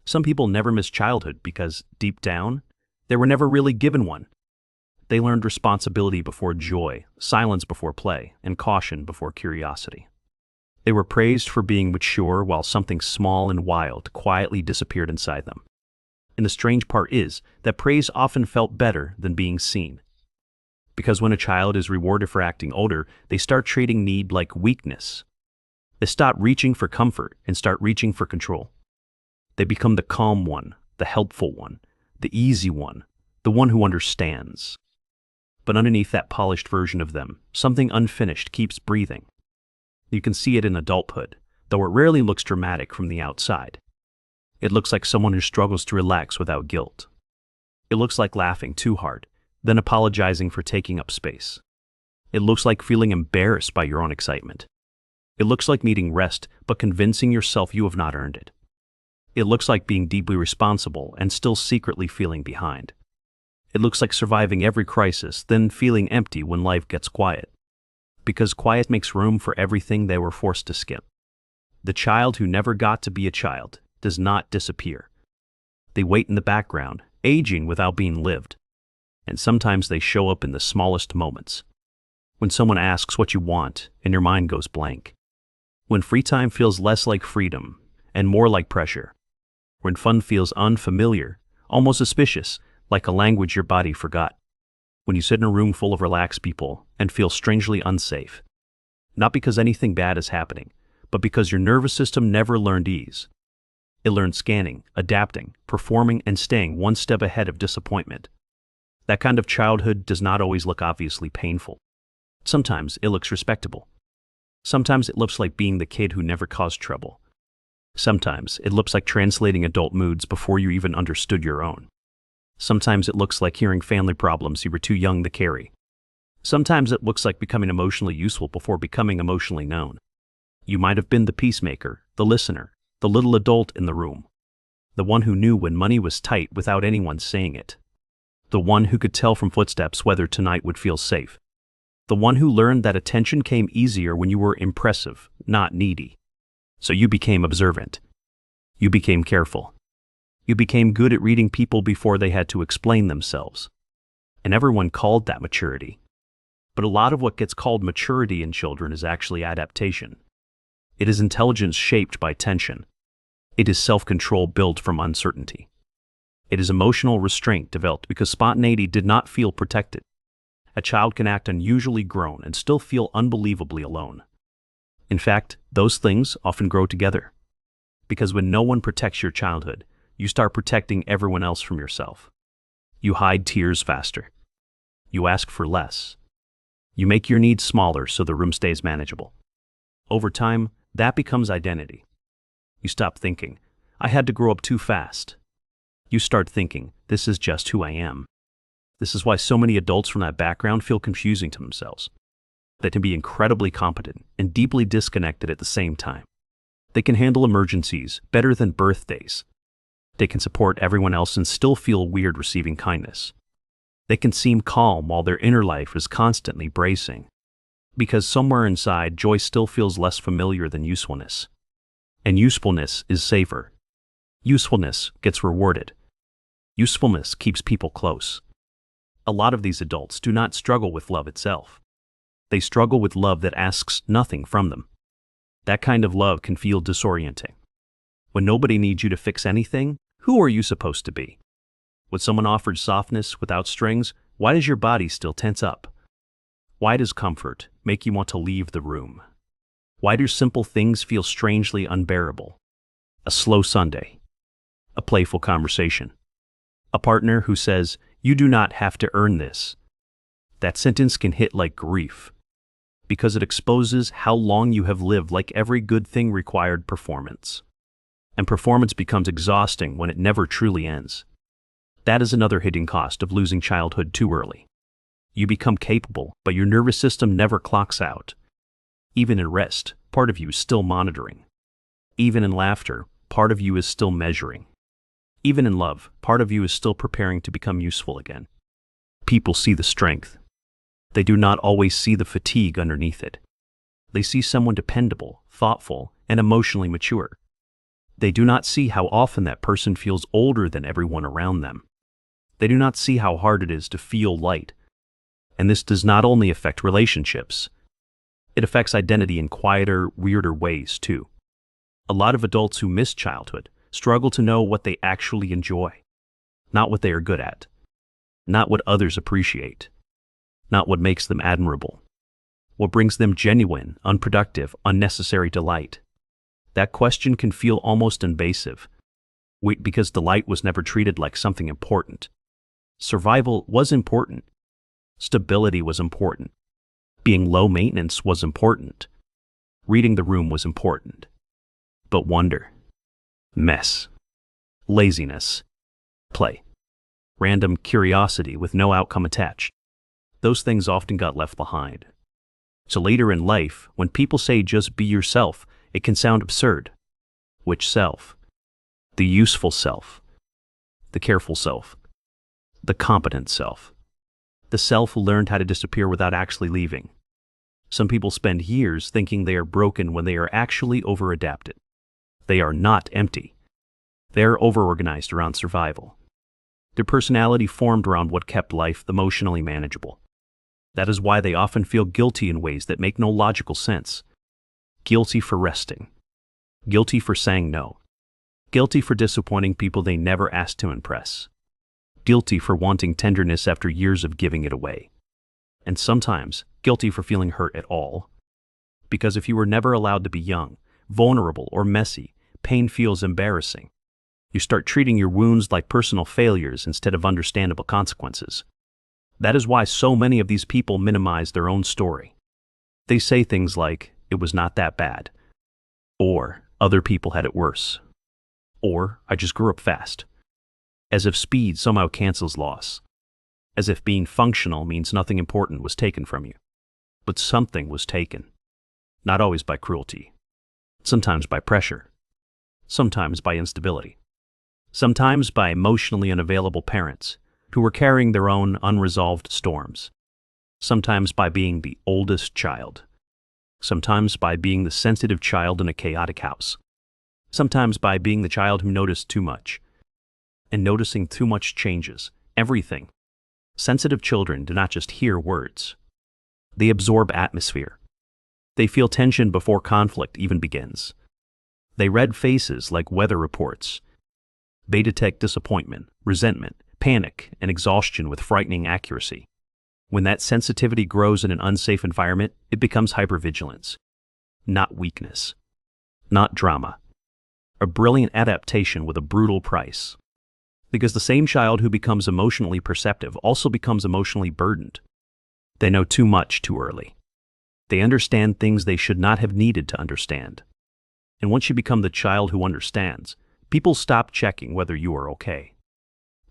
Some people never miss childhood because, deep down, they were never really given one. They learned responsibility before joy, silence before play, and caution before curiosity. They were praised for being mature while something small and wild quietly disappeared inside them. And the strange part is that praise often felt better than being seen. Because when a child is rewarded for acting older, they start treating need like weakness. They stop reaching for comfort and start reaching for control. They become the calm one, the helpful one, the easy one, the one who understands. But underneath that polished version of them, something unfinished keeps breathing. You can see it in adulthood, though it rarely looks dramatic from the outside. It looks like someone who struggles to relax without guilt. It looks like laughing too hard, then apologizing for taking up space. It looks like feeling embarrassed by your own excitement. It looks like needing rest, but convincing yourself you have not earned it. It looks like being deeply responsible and still secretly feeling behind. It looks like surviving every crisis, then feeling empty when life gets quiet. Because quiet makes room for everything they were forced to skip. The child who never got to be a child does not disappear. They wait in the background, aging without being lived. And sometimes they show up in the smallest moments. When someone asks what you want and your mind goes blank. When free time feels less like freedom and more like pressure. When fun feels unfamiliar, almost suspicious, like a language your body forgot. When you sit in a room full of relaxed people and feel strangely unsafe. Not because anything bad is happening, but because your nervous system never learned ease. It learned scanning, adapting, performing, and staying one step ahead of disappointment. That kind of childhood does not always look obviously painful. Sometimes it looks respectable. Sometimes it looks like being the kid who never caused trouble. Sometimes it looks like translating adult moods before you even understood your own. Sometimes it looks like hearing family problems you were too young to carry. Sometimes it looks like becoming emotionally useful before becoming emotionally known. You might have been the peacemaker, the listener, the little adult in the room. The one who knew when money was tight without anyone saying it. The one who could tell from footsteps whether tonight would feel safe. The one who learned that attention came easier when you were impressive, not needy. So you became observant. You became careful. You became good at reading people before they had to explain themselves. And everyone called that maturity. But a lot of what gets called maturity in children is actually adaptation. It is intelligence shaped by tension. It is self-control built from uncertainty. It is emotional restraint developed because spontaneity did not feel protected. A child can act unusually grown and still feel unbelievably alone. In fact, those things often grow together. Because when no one protects your childhood, you start protecting everyone else from yourself. You hide tears faster. You ask for less. You make your needs smaller so the room stays manageable. Over time, that becomes identity. You stop thinking, I had to grow up too fast. You start thinking, this is just who I am. This is why so many adults from that background feel confusing to themselves. They can be incredibly competent and deeply disconnected at the same time. They can handle emergencies better than birthdays. They can support everyone else and still feel weird receiving kindness. They can seem calm while their inner life is constantly bracing. Because somewhere inside, joy still feels less familiar than usefulness. And usefulness is safer. Usefulness gets rewarded. Usefulness keeps people close. A lot of these adults do not struggle with love itself. They struggle with love that asks nothing from them. That kind of love can feel disorienting. When nobody needs you to fix anything, who are you supposed to be? When someone offers softness without strings, why does your body still tense up? Why does comfort make you want to leave the room? Why do simple things feel strangely unbearable? A slow Sunday. A playful conversation. A partner who says, you do not have to earn this. That sentence can hit like grief, because it exposes how long you have lived like every good thing required performance. And performance becomes exhausting when it never truly ends. That is another hidden cost of losing childhood too early. You become capable, but your nervous system never clocks out. Even in rest, part of you is still monitoring. Even in laughter, part of you is still measuring. Even in love, part of you is still preparing to become useful again. People see the strength. They do not always see the fatigue underneath it. They see someone dependable, thoughtful, and emotionally mature. They do not see how often that person feels older than everyone around them. They do not see how hard it is to feel light. And this does not only affect relationships, it affects identity in quieter, weirder ways too. A lot of adults who miss childhood struggle to know what they actually enjoy, not what they are good at, not what others appreciate, not what makes them admirable, what brings them genuine, unproductive, unnecessary delight. That question can feel almost invasive, because delight was never treated like something important. Survival was important. Stability was important. Being low maintenance was important. Reading the room was important. But wonder, mess, laziness, play, random curiosity with no outcome attached, those things often got left behind. So later in life, when people say just be yourself, it can sound absurd. Which self? The useful self, the careful self, the competent self, the self who learned how to disappear without actually leaving. Some people spend years thinking they are broken when they are actually over-adapted. They are not empty. They are over-organized around survival. Their personality formed around what kept life emotionally manageable. That is why they often feel guilty in ways that make no logical sense. Guilty for resting. Guilty for saying no. Guilty for disappointing people they never asked to impress. Guilty for wanting tenderness after years of giving it away. And sometimes, guilty for feeling hurt at all. Because if you were never allowed to be young, vulnerable, or messy, pain feels embarrassing. You start treating your wounds like personal failures instead of understandable consequences. That is why so many of these people minimize their own story. They say things like, "It was not that bad," or "Other people had it worse," or "I just grew up fast," as if speed somehow cancels loss, as if being functional means nothing important was taken from you. But something was taken, not always by cruelty, sometimes by pressure, sometimes by instability, sometimes by emotionally unavailable parents who were carrying their own unresolved storms, sometimes by being the oldest child, sometimes by being the sensitive child in a chaotic house, sometimes by being the child who noticed too much. And noticing too much changes everything. Sensitive children do not just hear words. They absorb atmosphere. They feel tension before conflict even begins. They read faces like weather reports. They detect disappointment, resentment, panic, and exhaustion with frightening accuracy. When that sensitivity grows in an unsafe environment, it becomes hypervigilance, not weakness, not drama. A brilliant adaptation with a brutal price. Because the same child who becomes emotionally perceptive also becomes emotionally burdened. They know too much too early. They understand things they should not have needed to understand. And once you become the child who understands, people stop checking whether you are okay.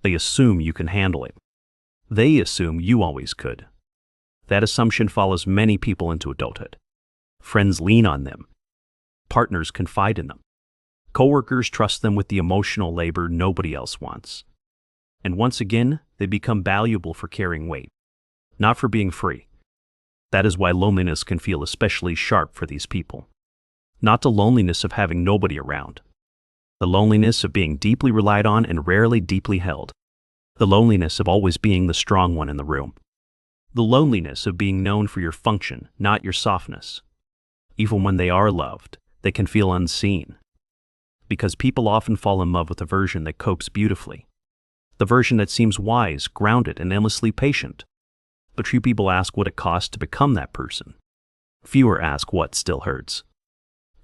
They assume you can handle it. They assume you always could. That assumption follows many people into adulthood. Friends lean on them. Partners confide in them. Coworkers trust them with the emotional labor nobody else wants. And once again, they become valuable for carrying weight, not for being free. That is why loneliness can feel especially sharp for these people. Not the loneliness of having nobody around. The loneliness of being deeply relied on and rarely deeply held. The loneliness of always being the strong one in the room. The loneliness of being known for your function, not your softness. Even when they are loved, they can feel unseen. Because people often fall in love with a version that copes beautifully. The version that seems wise, grounded, and endlessly patient. But few people ask what it costs to become that person. Fewer ask what still hurts.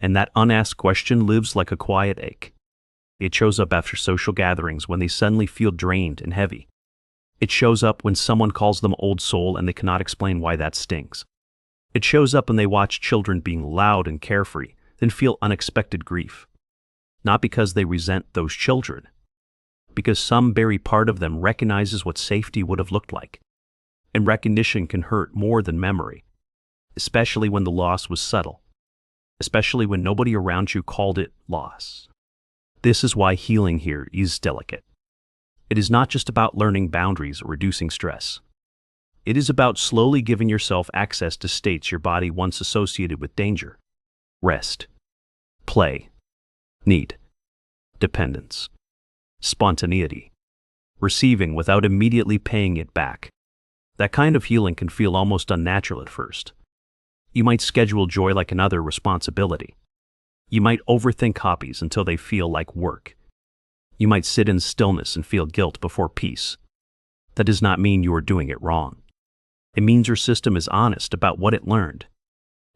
And that unasked question lives like a quiet ache. It shows up after social gatherings when they suddenly feel drained and heavy. It shows up when someone calls them old soul and they cannot explain why that stings. It shows up when they watch children being loud and carefree, then feel unexpected grief. Not because they resent those children, because some buried part of them recognizes what safety would have looked like. And recognition can hurt more than memory, especially when the loss was subtle, especially when nobody around you called it loss. This is why healing here is delicate. It is not just about learning boundaries or reducing stress. It is about slowly giving yourself access to states your body once associated with danger. Rest. Play. Need. dependence, spontaneity, receiving without immediately paying it back. That kind of healing can feel almost unnatural at first. You might schedule joy like another responsibility. You might overthink hobbies until they feel like work. You might sit in stillness and feel guilt before peace. That does not mean you are doing it wrong. It means your system is honest about what it learned.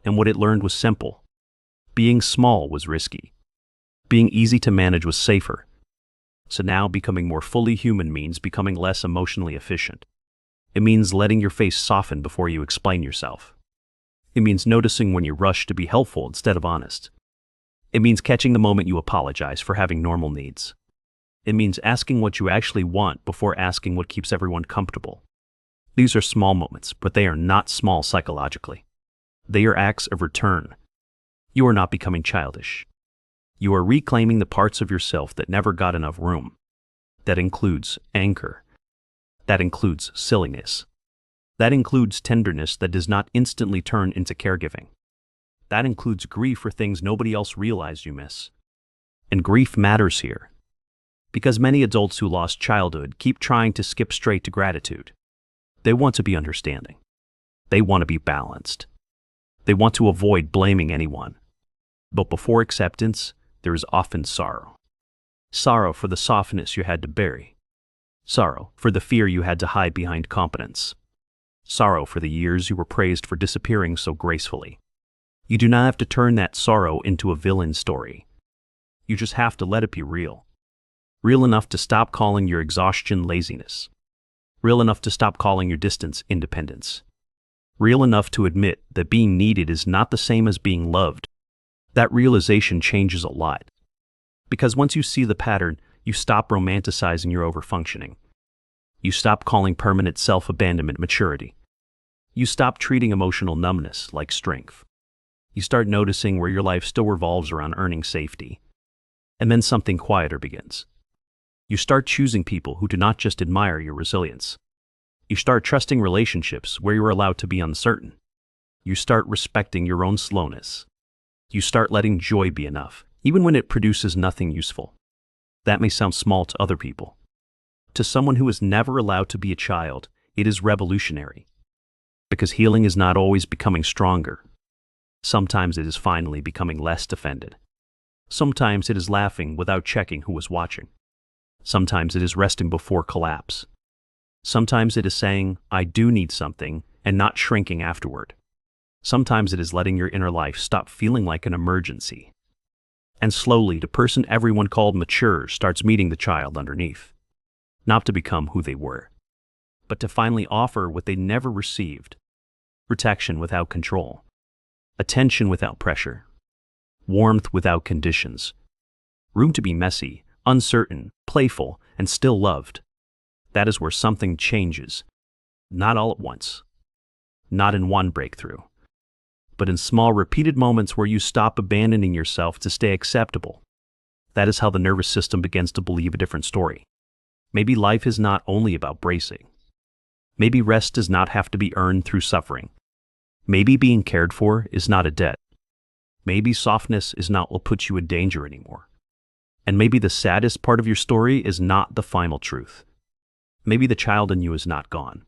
And what it learned was simple. Being small was risky. Being easy to manage was safer. So now becoming more fully human means becoming less emotionally efficient. It means letting your face soften before you explain yourself. It means noticing when you rush to be helpful instead of honest. It means catching the moment you apologize for having normal needs. It means asking what you actually want before asking what keeps everyone comfortable. These are small moments, but they are not small psychologically. They are acts of return. You are not becoming childish. You are reclaiming the parts of yourself that never got enough room. That includes anger. That includes silliness. That includes tenderness that does not instantly turn into caregiving. That includes grief for things nobody else realized you miss. And grief matters here. Because many adults who lost childhood keep trying to skip straight to gratitude. They want to be understanding. They want to be balanced. They want to avoid blaming anyone. But before acceptance, there is often sorrow. Sorrow for the softness you had to bury. Sorrow for the fear you had to hide behind competence. Sorrow for the years you were praised for disappearing so gracefully. You do not have to turn that sorrow into a villain story. You just have to let it be real. Real enough to stop calling your exhaustion laziness. Real enough to stop calling your distance independence. Real enough to admit that being needed is not the same as being loved. That realization changes a lot. Because once you see the pattern, you stop romanticizing your overfunctioning. You stop calling permanent self-abandonment maturity. You stop treating emotional numbness like strength. You start noticing where your life still revolves around earning safety. And then something quieter begins. You start choosing people who do not just admire your resilience. You start trusting relationships where you are allowed to be uncertain. You start respecting your own slowness. You start letting joy be enough, even when it produces nothing useful. That may sound small to other people. To someone who is never allowed to be a child, it is revolutionary. Because healing is not always becoming stronger. Sometimes it is finally becoming less defended. Sometimes it is laughing without checking who was watching. Sometimes it is resting before collapse. Sometimes it is saying, I do need something, and not shrinking afterward. Sometimes it is letting your inner life stop feeling like an emergency. And slowly, the person everyone called mature starts meeting the child underneath. Not to become who they were, but to finally offer what they never received. Protection without control. Attention without pressure. Warmth without conditions. Room to be messy, uncertain, playful, and still loved. That is where something changes. Not all at once. Not in one breakthrough. But in small repeated moments where you stop abandoning yourself to stay acceptable. That is how the nervous system begins to believe a different story. Maybe life is not only about bracing. Maybe rest does not have to be earned through suffering. Maybe being cared for is not a debt. Maybe softness is not what puts you in danger anymore. And maybe the saddest part of your story is not the final truth. Maybe the child in you is not gone.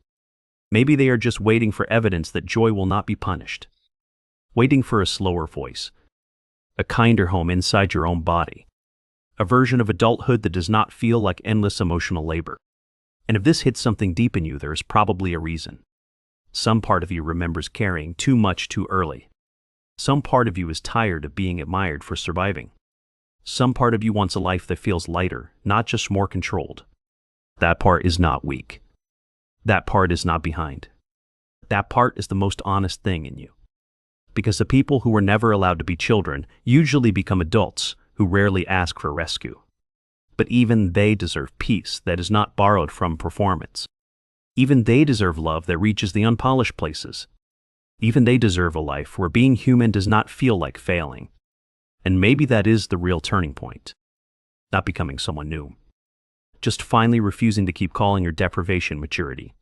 Maybe they are just waiting for evidence that joy will not be punished. Waiting for a slower voice. A kinder home inside your own body. A version of adulthood that does not feel like endless emotional labor. And if this hits something deep in you, there is probably a reason. Some part of you remembers carrying too much too early. Some part of you is tired of being admired for surviving. Some part of you wants a life that feels lighter, not just more controlled. That part is not weak. That part is not behind. That part is the most honest thing in you. Because the people who were never allowed to be children usually become adults who rarely ask for rescue. But even they deserve peace that is not borrowed from performance. Even they deserve love that reaches the unpolished places. Even they deserve a life where being human does not feel like failing. And maybe that is the real turning point. Not becoming someone new. Just finally refusing to keep calling your deprivation maturity.